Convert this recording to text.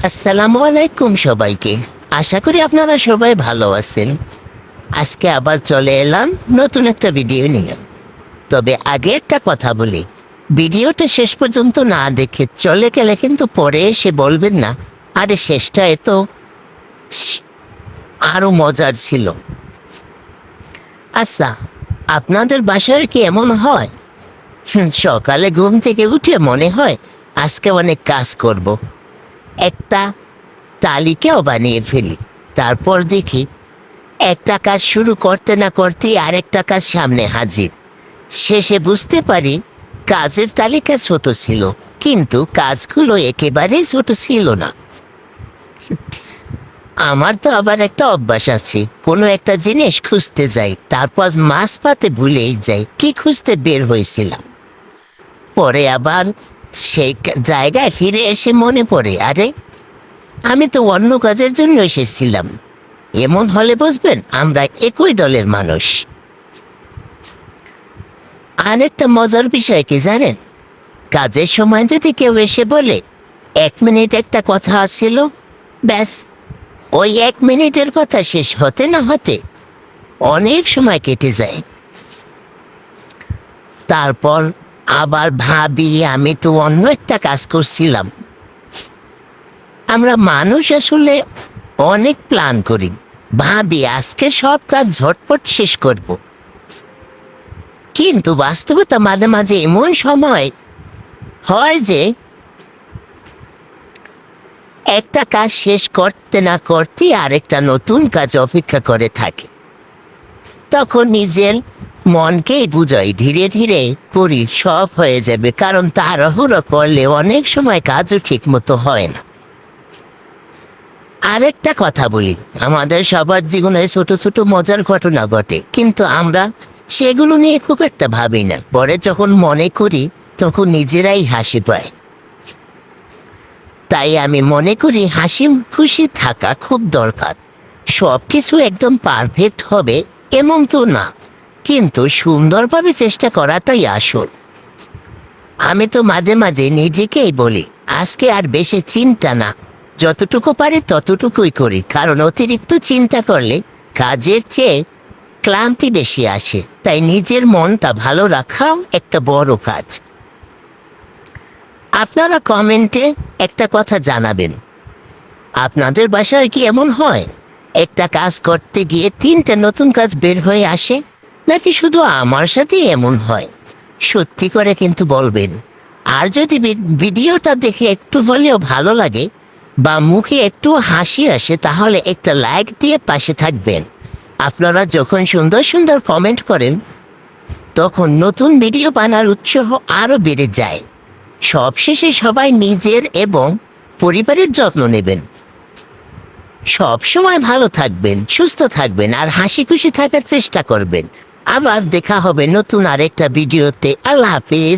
আসসালামু আলাইকুম সবাইকে। আশা করি আপনারা সবাই ভালো আছেন। আজকে আবার চলে এলাম নতুন একটা ভিডিও নিয়ে। তবে আগে একটা কথা বলি, ভিডিওটা শেষ পর্যন্ত না দেখে চলে গেলে কিন্তু পরে এসে বলবেন না, আরে শেষটা এত আরো মজার ছিল। আচ্ছা, আপনাদের বাসায় কি এমন হয়? সকালে ঘুম থেকে উঠে মনে হয় আজকে অনেক কাজ করব, একটা তালিকাও বানিয়ে ফেলি। তারপর দেখি একটা কাজ শুরু করতে না করতেই আরেকটা কাজ সামনে হাজির। শেষে বুঝতে পারি কাজের তালিকা ছোট ছিল, কিন্তু কাজগুলো একেবারেই ছোট ছিল না। আমার তো আবার একটা অভ্যাস আছে, কোনো একটা জিনিস খুঁজতে যাই, তারপর মাঝপথে ভুলেই যাই কি খুঁজতে বের হয়েছিলাম। পরে আবার সেই জায়গায় ফিরে এসে মনে পড়ে, আরে আমি তো অন্য কাজের জন্য এসেছিলাম। এমন হলে বুঝবেন আমরা একই দলের মানুষ। আরেকটা মজার বিষয় কি জানেন? কাজের সময় যদি কেউ এসে বলে 1 মিনিট একটা কথা আছিল, ব্যাস ওই 1 মিনিটের কথা শেষ হতে না হতে অনেক সময় কেটে যায়। তারপর আবার ভাবি আমি তো অন্য একটা কাজ করছিলাম। আমরা মানুষ আসলে অনেক প্ল্যান করি, ভাবি আজকে সব কাজ ঝটপট শেষ করব, কিন্তু বাস্তবতা মাঝে মাঝে এমন সময় হয় যে একটা কাজ শেষ করতে না করতে আরেকটা নতুন কাজ অপেক্ষা করে থাকে। তখন নিজের মনকেই বুঝাই ধীরে ধীরে করি, সব হয়ে যাবে, কারণ তাড়াহুড়ো করলে অনেক সময় কাজও ঠিক মতো হয় না। আরেকটা কথা বলি, আমাদের সবার জীবনে ছোট ছোট মজার ঘটনা ঘটে, কিন্তু আমরা সেগুলো নিয়ে খুব একটা ভাবি না। পরে যখন মনে করি তখন নিজেরাই হাসি পায়। তাই আমি মনে করি হাসি খুশি থাকা খুব দরকার। সব কিছু একদম পারফেক্ট হবে এমন তো না, কিন্তু সুন্দরভাবে চেষ্টা করাটাই আসল। আমি তো মাঝে মাঝে নিজেকেই বলি আজকে আর বেশি চিন্তা না, যতটুকু পারি ততটুকুই করি, কারণ অতিরিক্ত চিন্তা করলে কাজের চেয়ে ক্লান্তি বেশি আসে। তাই নিজের মনটা ভালো রাখাও একটা বড় কাজ। আপনারা কমেন্টে একটা কথা জানাবেন, আপনাদের বাসায় কি এমন হয় একটা কাজ করতে গিয়ে 3টা নতুন কাজ বের হয়ে আসে, নাকি শুধু আমার সাথে এমন হয়? সত্যি করে কিন্তু বলবেন। আর যদি ভিডিওটা দেখে একটু হলেও ভালো লাগে বা মুখে একটু হাসি আসে, তাহলে একটা লাইক দিয়ে পাশে থাকবেন। আপনারা যখন সুন্দর সুন্দর কমেন্ট করেন তখন নতুন ভিডিও বানার উৎসাহ আরও বেড়ে যায়। সবশেষে সবাই নিজের এবং পরিবারের যত্ন নেবেন। সব সময় ভালো থাকবেন, সুস্থ থাকবেন আর হাসি খুশি থাকার চেষ্টা করবেন। আবার দেখা হবে নতুন আরেকটা ভিডিওতে। আল্লাহ হাফেজ।